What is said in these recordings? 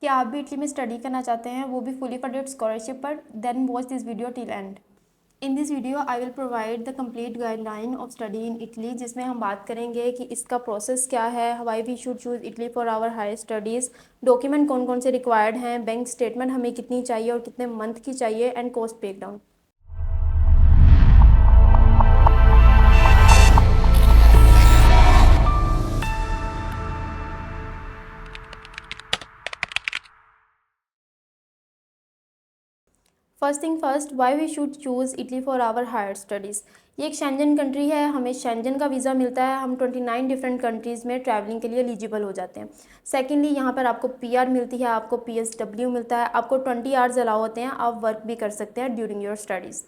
कि आप भी इटली में स्टडी करना चाहते हैं, वो भी फुली फंडेड स्कॉलरशिप पर, then watch this video till end. In this video I will provide the complete guideline of study in Italy, जिसमें हम बात करेंगे कि इसका प्रोसेस क्या है, why we should choose Italy for our higher studies, document कौन कौन से रिक्वायर्ड हैं, बैंक स्टेटमेंट हमें कितनी चाहिए और कितने मंथ की चाहिए, and cost breakdown. First thing first, why we should choose Italy for our higher studies. ये एक शेंजन कंट्री है, हमें शेंजन का वीज़ा मिलता है, हम 29 डिफरेंट कंट्रीज़ में ट्रैवलिंग के लिए एलिजिबल हो जाते हैं। सेकेंडली, यहाँ पर आपको पीआर मिलती है, आपको पीएसडब्ल्यू मिलता है, आपको 20 आवर्स अलाउ होते हैं, आप वर्क भी कर सकते हैं ड्यूरिंग योर स्टडीज़।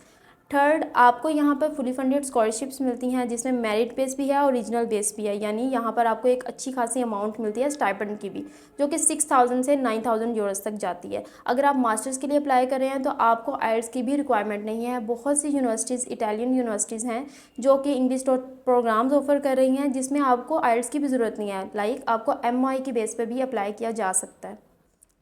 थर्ड, आपको यहाँ पर फुली फंडेड स्कॉलरशिप्स मिलती हैं, जिसमें मेरिट बेस भी है और रीजनल बेस भी है, यानी यहाँ पर आपको एक अच्छी खासी अमाउंट मिलती है स्टाइपेंड की भी, जो कि 6000 से 9000 यूरोस तक जाती है। अगर आप मास्टर्स के लिए अप्लाई कर रहे हैं तो आपको आइल्स की भी रिक्वायरमेंट नहीं है। बहुत सी यूनिवर्सिटीज़, इटालियन यूनिवर्सिटीज़ हैं जो कि इंग्लिश प्रोग्राम्स ऑफर कर रही हैं, जिसमें आपको आइल्स की भी ज़रूरत नहीं है। लाइक आपको MOI की बेस पर भी अप्लाई किया जा सकता है।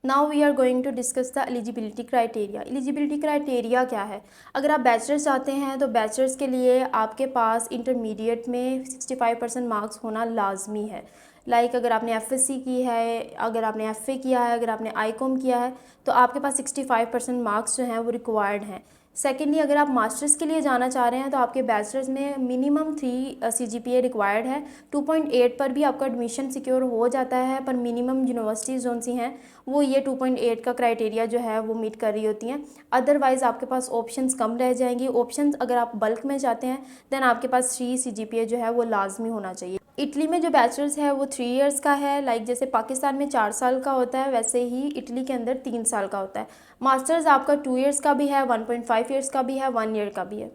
Now we are going to discuss the eligibility criteria. Eligibility criteria क्या है? अगर आप बैचलर्स चाहते हैं तो बैचलर्स के लिए आपके पास इंटरमीडिएट में 65% मार्क्स होना लाजमी है। लाइक अगर आपने FSC की है, अगर आपने FA किया है, अगर आपने ICOM किया है, तो आपके पास 65% मार्क्स जो हैं वो रिक्वायर्ड हैं। सेकेंडली, अगर आप मास्टर्स के लिए जाना चाह रहे हैं तो आपके बैचलर्स में मिनिमम 3 CGPA रिक्वायर्ड है। 2.8 पर भी आपका एडमिशन सिक्योर हो जाता है, पर मिनिमम यूनिवर्सिटीज़ जोन सी हैं वो ये 2.8 का क्राइटेरिया जो है वो मीट कर रही होती हैं। अदरवाइज़ आपके पास ऑप्शंस कम रह जाएंगी। ऑप्शंस अगर आप बल्क में चाहते हैं देन आपके पास 3 CGPA जो है वो लाजमी होना चाहिए। इटली में जो बैचलर्स है वो 3 इयर्स का है। लाइक जैसे पाकिस्तान में 4 साल का होता है, वैसे ही इटली के अंदर 3 साल का होता है। मास्टर्स आपका 2 इयर्स का भी है, 1.5 इयर्स का भी है, 1 ईयर का भी है।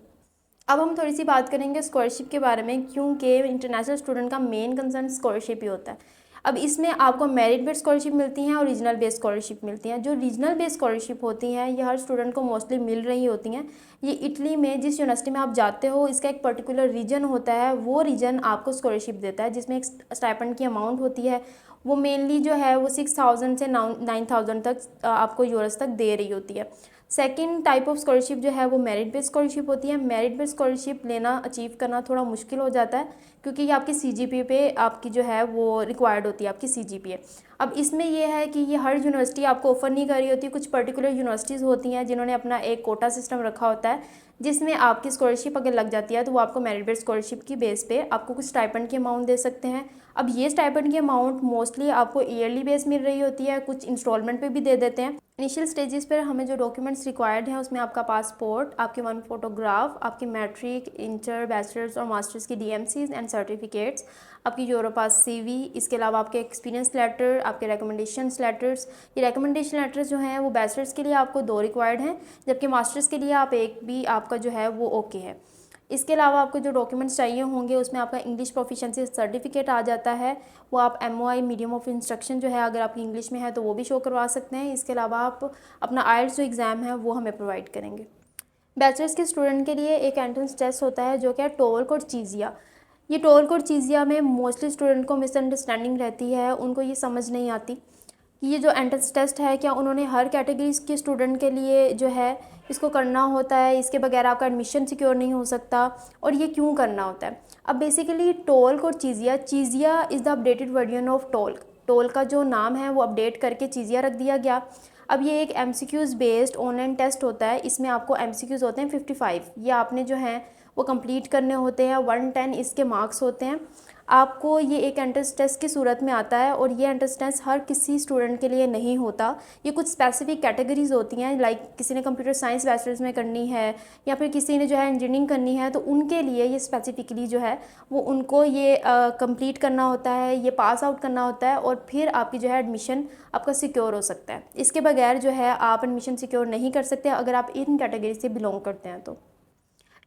अब हम थोड़ी सी बात करेंगे स्कॉलरशिप के बारे में, क्योंकि इंटरनेशनल स्टूडेंट का मेन कंसर्न स्कॉलरशिप ही होता है। अब इसमें आपको मेरिट बेस्ड स्कॉलरशिप मिलती हैं और रीजनल बेस्ड स्कॉलरशिप मिलती हैं। जो रीजनल बेस्ड स्कॉलरशिप होती हैं ये हर स्टूडेंट को मोस्टली मिल रही होती हैं। ये इटली में जिस यूनिवर्सिटी में आप जाते हो इसका एक पर्टिकुलर रीजन होता है, वो रीजन आपको स्कॉलरशिप देता है, जिसमें एक स्टाइपेंड की अमाउंट होती है। वो मेनली जो है वो 6000 से 9000 तक आपको यूरोस तक दे रही होती है। सेकेंड टाइप ऑफ स्कॉलरशिप जो है वो मेरिट बेस्ड स्कॉलरशिप होती है। मेरिट बेस्ड स्कॉलरशिप लेना, अचीव करना थोड़ा मुश्किल हो जाता है, क्योंकि ये आपकी CGPA पे आपकी जो है वो रिक्वायर्ड होती है, आपकी CGPA। अब इसमें यह है कि ये हर यूनिवर्सिटी आपको ऑफर नहीं कर रही होती। कुछ पर्टिकुलर यूनिवर्सिटीज़ होती हैं जिन्होंने अपना एक कोटा सिस्टम रखा होता है, जिसमें आपकी स्कॉलरशिप अगर लग जाती है तो वो आपको मेरिट बेस्ड स्कॉलरशिप की बेस पे आपको कुछ स्टाइपेंड की अमाउंट दे सकते हैं। अब ये स्टाइपेंड की अमाउंट मोस्टली आपको ईयरली बेस मिल रही होती है, कुछ इंस्टॉलमेंट पे भी दे देते हैं। इनिशियल स्टेजेस पर हमें जो डॉक्यूमेंट्स रिक्वायर्ड हैं उसमें आपका पासपोर्ट, आपकी 1 फोटोग्राफ, आपकी मैट्रिक, इंटर, बैचलर्स और मास्टर्स की DMCs एंड सर्टिफिकेट्स, आपकी यूरोपास CV, इसके अलावा आपके एक्सपीरियंस लेटर, आपके रिकमेंडेशन लेटर्स। ये रिकमेंडेशन लेटर्स जो हैं वो बैचलर्स के लिए आपको 2 रिक्वायर्ड हैं, जबकि मास्टर्स के लिए आप एक भी आपका जो है वो ओके है। इसके अलावा आपको जो डॉक्यूमेंट्स चाहिए होंगे उसमें आपका इंग्लिश प्रोफिशिएंसी सर्टिफिकेट आ जाता है। वो आप MOI मीडियम ऑफ इंस्ट्रक्शन जो है अगर आपकी इंग्लिश में है तो वो भी शो करवा सकते हैं। इसके अलावा आप अपना IELTS जो एग्ज़ाम है वो हमें प्रोवाइड करेंगे। बैचलर्स के स्टूडेंट के लिए एक एंट्रेंस टेस्ट होता है जो कि है टोल्क और चीज़िया। ये टोल्क और चीज़िया में मोस्टली स्टूडेंट को मिसअंडरस्टैंडिंग रहती है, उनको ये समझ नहीं आती कि ये जो एंट्रेंस टेस्ट है क्या उन्होंने हर कैटेगरीज के स्टूडेंट के लिए जो है इसको करना होता है, इसके बगैर आपका एडमिशन सिक्योर नहीं हो सकता, और ये क्यों करना होता है। अब बेसिकली टोल्क और चीज़िया, चीज़िया is the updated version of टोल्क। टोल्क का जो नाम है वो अपडेट करके चीज़िया रख दिया गया। अब ये एक MCQs बेस्ड ऑनलाइन टेस्ट होता है। इसमें आपको MCQs होते हैं 55, ये आपने जो है वो कंप्लीट करने होते हैं। 110 इसके मार्क्स होते हैं। आपको ये एक एंट्रेंस टेस्ट की सूरत में आता है, और ये एंट्रेंस टेस्ट हर किसी स्टूडेंट के लिए नहीं होता। ये कुछ स्पेसिफिक कैटेगरीज होती हैं, लाइक किसी ने कंप्यूटर साइंस बैचलर्स में करनी है या फिर किसी ने जो है इंजीनियरिंग करनी है, तो उनके लिए ये स्पेसिफिकली जो है वो उनको ये कंप्लीट करना होता है, ये पास आउट करना होता है, और फिर आपकी जो है एडमिशन आपका सिक्योर हो सकता है। इसके बगैर जो है आप एडमिशन सिक्योर नहीं कर सकते अगर आप इन कैटेगरी से बिलोंग करते हैं तो।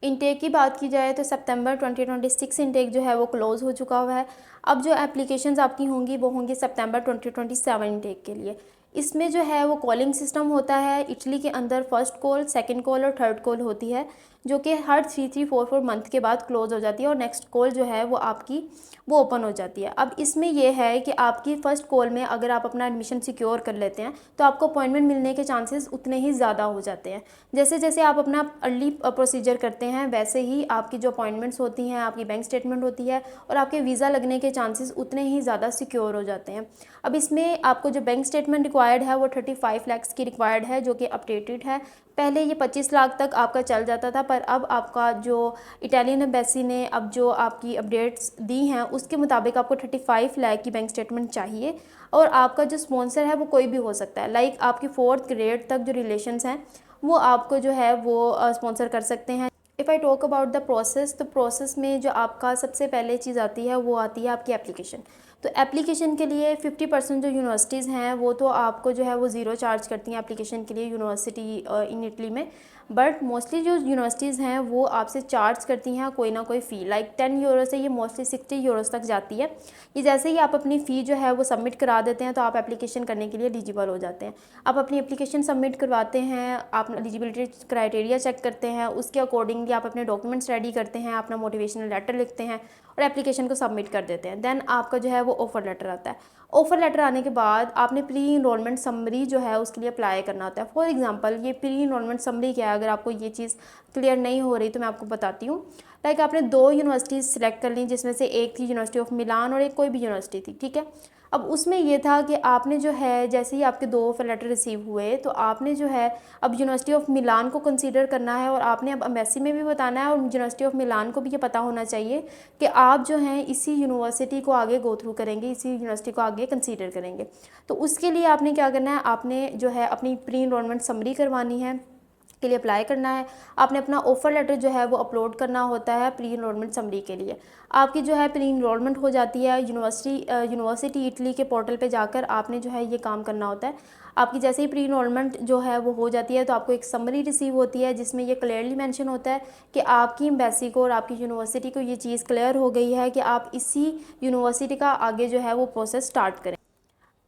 इंटेक की बात की जाए तो सितंबर 2026 इंटेक जो है वो क्लोज़ हो चुका हुआ है। अब जो एप्लीकेशंस आपकी होंगी वो होंगी सितंबर 2027 इंटेक के लिए। इसमें जो है वो कॉलिंग सिस्टम होता है। इटली के अंदर फर्स्ट कॉल, सेकंड कॉल और थर्ड कॉल होती है। जो कि हर 3-3-4-4 मंथ के बाद क्लोज़ हो जाती है और नेक्स्ट कॉल जो है वो आपकी वो ओपन हो जाती है। अब इसमें ये है कि आपकी फ़र्स्ट कॉल में अगर आप अपना एडमिशन सिक्योर कर लेते हैं तो आपको अपॉइंटमेंट मिलने के चांसेस उतने ही ज़्यादा हो जाते हैं। जैसे जैसे आप अपना अर्ली प्रोसीजर करते हैं वैसे ही आपकी जो अपॉइंटमेंट्स होती हैं, आपकी बैंक स्टेटमेंट होती है और आपके वीज़ा लगने के चांसेस उतने ही ज़्यादा सिक्योर हो जाते हैं। अब इसमें आपको जो बैंक स्टेटमेंट रिक्वायर्ड है वो 35 लाख की रिक्वायर्ड है, जो कि अपडेटेड है। पहले ये 25 लाख तक आपका चल जाता था, पर अब आपका जो इटालियन एम्बेसी ने अब जो आपकी अपडेट्स दी हैं उसके मुताबिक आपको 35 लाख की बैंक स्टेटमेंट चाहिए। और आपका जो स्पॉन्सर है वो कोई भी हो सकता है, लाइक आपकी 4th ग्रेड तक जो रिलेशंस हैं वो आपको जो है वो स्पॉन्सर कर सकते हैं। If I talk about the process, तो प्रोसेस में जो आपका सबसे पहले चीज़ आती है वो आती है आपकी एप्लीकेशन। तो एप्लीकेशन के लिए 50% जो यूनिवर्सिटीज़ हैं वो तो आपको जो है वो ज़ीरो चार्ज करती हैं एप्लीकेशन के लिए यूनिवर्सिटी इन इटली में। बट मोस्टली जो यूनिवर्सिटीज़ हैं वो आपसे चार्ज करती हैं कोई ना कोई फ़ी, लाइक 10 यूरो से ये मोस्टली 60 यूरोस तक जाती है। ये जैसे ही आप अपनी फ़ी जो है वो सबमिट करा देते हैं तो आप एप्लीकेशन करने के लिए एलिजिबल हो जाते हैं। आप अपनी एप्लीकेशन सबमिट करवाते हैं, आप एलिजिबिलिटी क्राइटेरिया चेक करते हैं, उसके अकॉर्डिंगली आप अपने डॉक्यूमेंट्स रेडी करते हैं, अपना मोटिवेशनल लेटर लिखते हैं और एप्लीकेशन को सबमिट कर देते हैं। देन आपका जो है वो ऑफ़र लेटर आता है। ऑफ़र लेटर आने के बाद आपने प्री इनरोलमेंट समरी जो है उसके लिए अप्लाई करना होता है। फॉर एग्जांपल ये प्री इनरोलमेंट समरी क्या है, अगर आपको ये चीज़ क्लियर नहीं हो रही तो मैं आपको बताती हूँ। लाइक आपने 2 यूनिवर्सिटीज़ सिलेक्ट कर ली, जिसमें से एक थी यूनिवर्सिटी ऑफ मिलान और एक कोई भी यूनिवर्सिटी थी, ठीक है। अब उसमें ये था कि आपने जो है जैसे ही आपके 2 ऑफर लेटर रिसीव हुए तो आपने जो है अब यूनिवर्सिटी ऑफ मिलान को कंसीडर करना है और आपने अब एम्बेसी में भी बताना है और यूनिवर्सिटी ऑफ मिलान को भी ये पता होना चाहिए कि आप जो हैं इसी यूनिवर्सिटी को आगे गो थ्रू करेंगे, इसी यूनिवर्सिटी को आगे कंसीडर करेंगे। तो उसके लिए आपने क्या करना है, आपने जो है अपनी प्री इनरोलमेंट समरी करवानी है, के लिए अप्लाई करना है। आपने अपना ऑफ़र लेटर जो है वो अपलोड करना होता है प्री इनरोलमेंट समरी के लिए। आपकी जो है प्री इनरोलमेंट हो जाती है यूनिवर्सिटी इटली के पोर्टल पे जाकर आपने जो है ये काम करना होता है। आपकी जैसे ही प्री इनरोलमेंट जो है वो हो जाती है तो आपको एक समरी रिसीव होती है जिसमें ये क्लियरली मेंशन होता है कि आपकी एम्बेसी को और आपकी यूनिवर्सिटी को ये चीज़ क्लियर हो गई है कि आप इसी यूनिवर्सिटी का आगे जो है वो प्रोसेस स्टार्ट करें।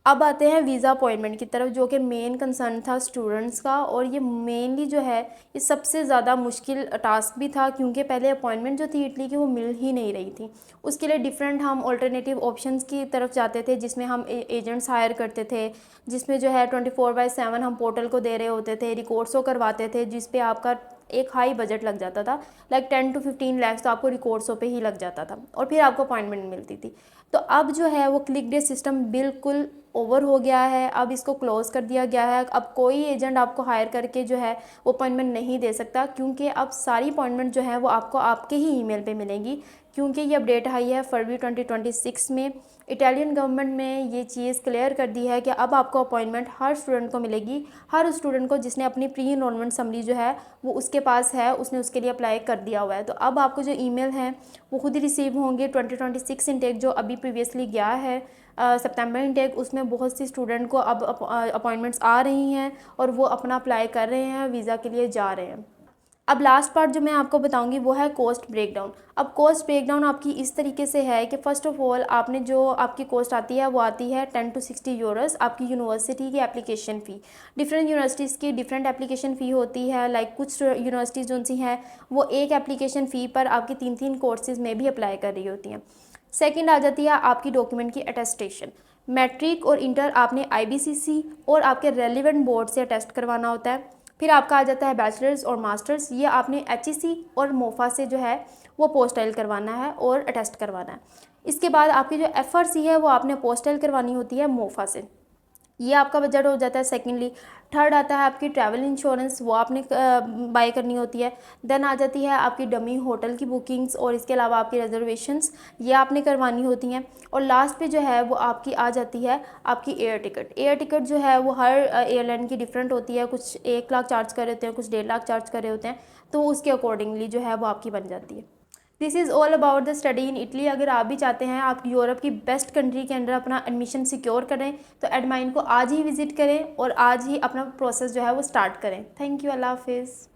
अब आते हैं वीज़ा अपॉइंटमेंट की तरफ, जो कि मेन कंसर्न था स्टूडेंट्स का, और ये मेनली जो है ये सबसे ज़्यादा मुश्किल टास्क भी था, क्योंकि पहले अपॉइंटमेंट जो थी इटली की वो मिल ही नहीं रही थी। उसके लिए डिफरेंट हम अल्टरनेटिव ऑप्शंस की तरफ जाते थे, जिसमें हम एजेंट्स हायर करते थे, जिसमें जो है 24/7 हम पोर्टल को दे रहे होते थे, रिकॉर्ड्सों करवाते थे, जिस पे आपका एक हाई बजट लग जाता था, लाइक 10 to 15 लाख तो आपको रिकॉर्ड्सों पे ही लग जाता था और फिर आपको अपॉइंटमेंट मिलती थी। तो अब जो है वो क्लिक डे सिस्टम बिल्कुल ओवर हो गया है, अब इसको क्लोज़ कर दिया गया है। अब कोई एजेंट आपको हायर करके जो है वो अपॉइंटमेंट नहीं दे सकता, क्योंकि अब सारी अपॉइंटमेंट जो है वो आपको आपके ही ईमेल पे मिलेंगी, क्योंकि ये अपडेट आई है फरवरी 2026 में। इटालियन गवर्नमेंट में ये चीज़ क्लियर कर दी है कि अब आपको अपॉइंटमेंट हर स्टूडेंट को मिलेगी, हर स्टूडेंट को जिसने अपनी प्री इनरोलमेंट समरी जो है वो उसके पास है, उसने उसके लिए अप्लाई कर दिया हुआ है। तो अब आपको जो ईमेल हैं वो खुद ही रिसीव होंगे। 2026 इनटेक जो अभी प्रीवियसली गया है सितंबर इनटेक, उसमें बहुत सी स्टूडेंट को अब अपॉइंटमेंट्स आ रही हैं और वो अपना अप्लाई कर रहे हैं, वीज़ा के लिए जा रहे हैं। अब लास्ट पार्ट जो मैं आपको बताऊंगी वो है कॉस्ट ब्रेकडाउन। अब कॉस्ट ब्रेकडाउन आपकी इस तरीके से है कि फ़र्स्ट ऑफ ऑल आपने जो आपकी कॉस्ट आती है वो आती है 10 to 60 यूरोस आपकी यूनिवर्सिटी की एप्लीकेशन फ़ी। डिफरेंट यूनिवर्सिटीज़ की डिफरेंट एप्लीकेशन फ़ी होती है, लाइक कुछ यूनिवर्सिटीज़ जो सी हैं वो एक एप्लीकेशन फ़ी पर आपकी 3-3 कोर्सेज़ में भी अप्लाई कर रही होती हैं। सेकेंड आ जाती है आपकी डॉक्यूमेंट की अटेस्टेशन। मैट्रिक और इंटर आपने IBCC और आपके रेलिवेंट बोर्ड से अटेस्ट करवाना होता है। फिर आपका आ जाता है बैचलर्स और मास्टर्स, ये आपने HEC और मोफा से जो है वो पोस्टाइल करवाना है और अटेस्ट करवाना है। इसके बाद आपकी जो FRC है वो आपने पोस्टाइल करवानी होती है मोफा से, ये आपका बजट हो जाता है। सेकेंडली थर्ड आता है आपकी ट्रैवल इंश्योरेंस, वो आपने बाय करनी होती है। देन आ जाती है आपकी डमी होटल की बुकिंग्स और इसके अलावा आपकी रिजर्वेशंस, ये आपने करवानी होती हैं। और लास्ट पे जो है वो आपकी आ जाती है आपकी एयर टिकट। एयर टिकट जो है वो हर एयरलाइन की डिफरेंट होती है, कुछ 1 लाख चार्ज कर रहे होते हैं, कुछ 1.5 लाख चार्ज कर रहे होते हैं, तो उसके अकॉर्डिंगली जो है वो आपकी बन जाती है। This is all about the study in Italy. अगर आप भी चाहते हैं आप यूरोप की बेस्ट कंट्री के अंदर अपना एडमिशन सिक्योर करें तो एडमाइन को आज ही विजिट करें और आज ही अपना प्रोसेस जो है वो स्टार्ट करें। थैंक यू, अल्लाह हाफिज़।